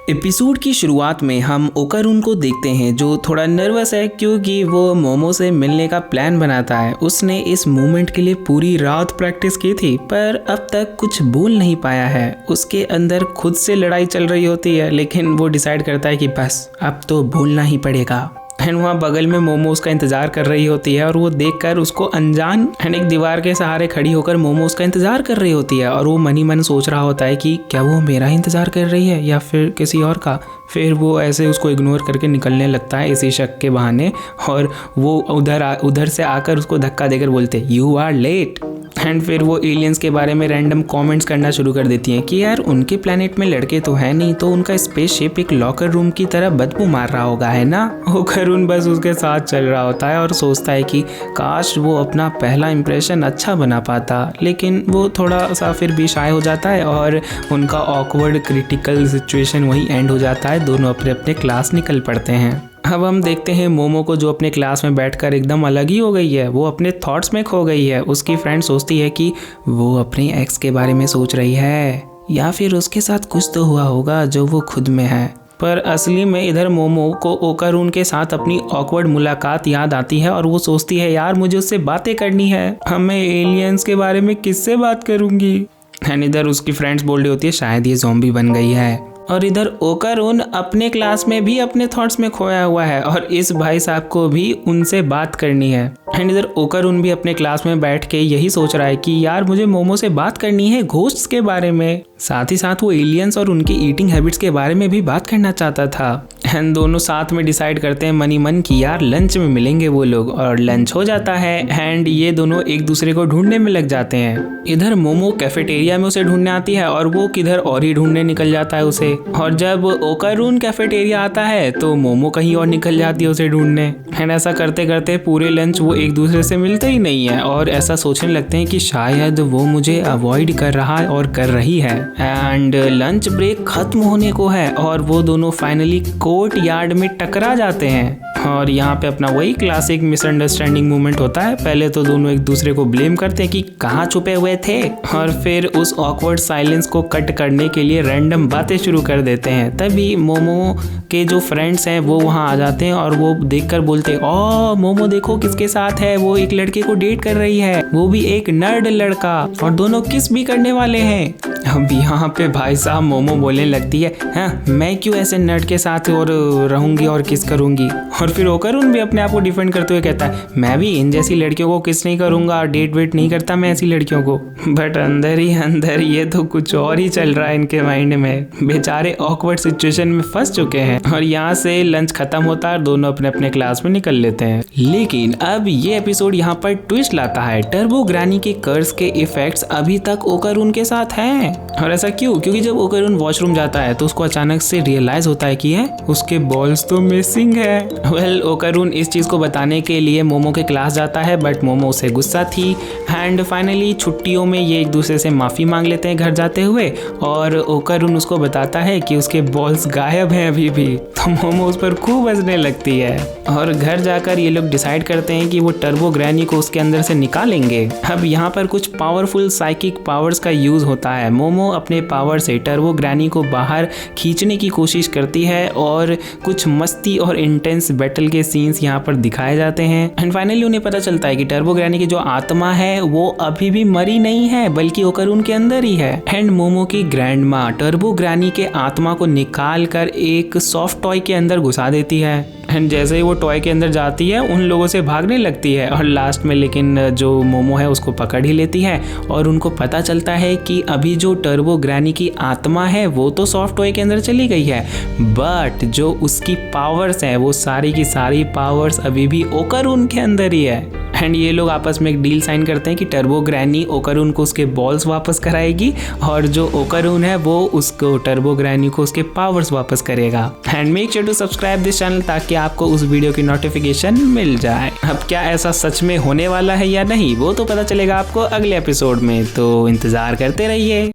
Episode की शुरुआत में हम ओकारून को देखते हैं जो थोड़ा नर्वस है क्योंकि वो मोमो से मिलने का प्लान बनाता है। उसने इस मूवमेंट के लिए पूरी रात प्रैक्टिस की थी पर अब तक कुछ बोल नहीं पाया है। उसके अंदर खुद से लड़ाई चल रही होती है लेकिन वो डिसाइड करता है कि बस अब तो बोलना ही पड़ेगा। एंड वहाँ बगल में मोमो उसका इंतजार कर रही होती है और वो देखकर उसको अनजान एंड एक दीवार के सहारे खड़ी होकर मोमो उसका इंतजार कर रही होती है और वो मन ही मन सोच रहा होता है कि क्या वो मेरा इंतजार कर रही है या फिर किसी और का। फिर वो ऐसे उसको इग्नोर करके निकलने लगता है इसी शक के बहाने और वो उधर से आकर उसको धक्का देकर बोलते यू आर लेट। एंड फिर वो एलियंस के बारे में रैंडम कमेंट्स करना शुरू कर देती हैं कि यार उनके प्लेनेट में लड़के तो है नहीं तो उनका स्पेसशिप एक लॉकर रूम की तरह बदबू मार रहा होगा, है ना। ओकारून बस उसके साथ चल रहा होता है और सोचता है कि काश वो अपना पहला इंप्रेशन अच्छा बना पाता, लेकिन वो थोड़ा सा फिर भी शाय हो जाता है और उनका ऑकवर्ड क्रिटिकल सिचुएशन वहीं एंड हो जाता है। दोनों अपने अपने क्लास निकल पड़ते हैं। अब हम देखते हैं मोमो को जो अपने क्लास में बैठकर एकदम अलग ही हो गई है। वो अपने थॉट्स में खो गई है। उसकी फ्रेंड सोचती है कि वो अपने एक्स के बारे में सोच रही है या फिर उसके साथ कुछ तो हुआ होगा जो वो खुद में है। पर असली में इधर मोमो को ओकारून के साथ अपनी ऑकवर्ड मुलाकात याद आती है और वो सोचती है यार मुझे उससे बातें करनी है, हमें एलियंस के बारे में किससे बात करूंगी। एंड इधर उसकी फ्रेंड्स बोल रही होती है शायद ये ज़ॉम्बी बन गई है। और इधर ओकारून अपने क्लास में भी अपने थॉट्स में खोया हुआ है और इस भाई साहब को भी उनसे बात करनी है। एंड इधर ओकारून भी अपने क्लास में बैठ के यही सोच रहा है कि यार मुझे मोमो से बात करनी है घोस्ट्स के बारे में। साथ ही साथ वो एलियंस और उनकी ईटिंग हैबिट्स के बारे में भी बात करना चाहता था। एंड दोनों साथ में डिसाइड करते हैं मन ही मन कि यार लंच में मिलेंगे वो लोग और लंच हो जाता है। एंड ये दोनों एक दूसरे को ढूंढने में लग जाते हैं। इधर मोमो कैफेटेरिया में उसे ढूंढने आती है और वो किधर और ही ढूंढने निकल जाता है उसे। और जब ओकारून कैफेटेरिया आता है तो मोमो कहीं और निकल जाती है उसे ढूंढने। एंड ऐसा करते करते पूरे लंच वो एक दूसरे से मिलते ही नहीं है और ऐसा सोचने लगते हैं कि शायद वो मुझे अवॉइड कर रहा है और कर रही है। एंड लंच ब्रेक खत्म होने को है और वो दोनों फाइनली कोर्ट यार्ड में टकरा जाते हैं। और यहाँ पे अपना वही क्लासिक मिसअंडरस्टैंडिंग मूवमेंट होता है। पहले तो दोनों एक दूसरे को ब्लेम करते हैं कि कहाँ छुपे हुए थे और फिर उस ऑकवर्ड साइलेंस को कट करने के लिए रैंडम बातें शुरू कर देते हैं। तभी मोमो के जो फ्रेंड्स हैं वो वहाँ आ जाते हैं और वो देखकर बोलते हैं ओह मोमो देखो किसके साथ है, वो एक लड़के को डेट कर रही है, वो भी एक नर्ड लड़का, और दोनों किस भी करने वाले हैं। अब यहाँ पे भाई साहब मोमो बोलने लगती है हाँ मैं क्यों ऐसे नर्ड के साथ और रहूंगी और किस करूंगी। और फिर ओकारून भी अपने आप को डिफेंड करते हुए कहता है मैं भी इन जैसी लड़कियों को किस नहीं करूंगा, डेट वेट नहीं करता मैं ऐसी लड़कियों को। बट अंदर ही अंदर ये तो कुछ और ही चल रहा है इनके माइंड में। बेचारे ऑकवर्ड सिचुएशन में फंस चुके हैं। और यहाँ से लंच खत्म होता है, दोनों अपने अपने क्लास में निकल लेते हैं। लेकिन अब ये एपिसोड यहाँ पर ट्विस्ट लाता है। टर्बो ग्रैनी के कर्स के इफेक्ट्स अभी तक ओकारून के साथ हैं। और ऐसा क्यों? क्योंकि जब ओकारून वॉशरूम जाता है तो उसको अचानक से रियलाइज होता है कि उसके बॉल्स तो मिसिंग है। वेल ओकारून इस चीज को बताने के लिए मोमो के क्लास जाता है बट मोमो उसे गुस्सा थी। एंड फाइनली छुट्टियों में ये एक दूसरे से माफी मांग लेते हैं घर जाते हुए और ओकारून उसको बताता है कि उसके बॉल्स गायब हैं अभी भी। तो मोमो उस पर खूब हंसने लगती है और घर जाकर ये लोग डिसाइड करते हैं कि वो टर्बो ग्रैनी को उसके अंदर से निकालेंगे। अब यहाँ पर कुछ पावरफुल साइकिक पावर्स का यूज होता है। मोमो अपने पावर से टर्बो ग्रैनी को बाहर खींचने की कोशिश करती है और कुछ मस्ती और इंटेंस बैटल के सीन्स यहाँ पर दिखाए जाते हैं। एंड फाइनली उन्हें पता चलता है कि टर्बो ग्रैनी की जो आत्मा है वो अभी भी मरी नहीं है बल्कि ओकारून के अंदर ही है। एंड मोमो की ग्रैंड माँ टर्बो ग्रैनी के आत्मा को निकाल कर एक सॉफ्ट टॉय के अंदर घुसा देती है। एंड जैसे ही वो टॉय के अंदर जाती है उन लोगों से भागने लगती है और लास्ट में लेकिन जो मोमो है उसको पकड़ ही लेती है और उनको पता चलता है कि अभी जो टर्बो ग्रैनी की आत्मा है वो तो सॉफ्ट टॉय के अंदर चली गई है बट जो उसकी पावर्स है वो सारी की सारी पावर्स अभी भी ओकारून के अंदर ही है। एंड ये लोग आपस में एक डील साइन करते हैं कि टर्बो ग्रैनी ओकारून को उसके बॉल्स वापस कराएगी और जो ओकारून है वो उसको टर्बो ग्रैनी को उसके पावर्स वापस करेगा। And make sure to subscribe this channel ताकि आपको उस वीडियो की नोटिफिकेशन मिल जाए। अब क्या ऐसा सच में होने वाला है या नहीं वो तो पता चलेगा आपको अगले एपिसोड में, तो इंतजार करते रहिए।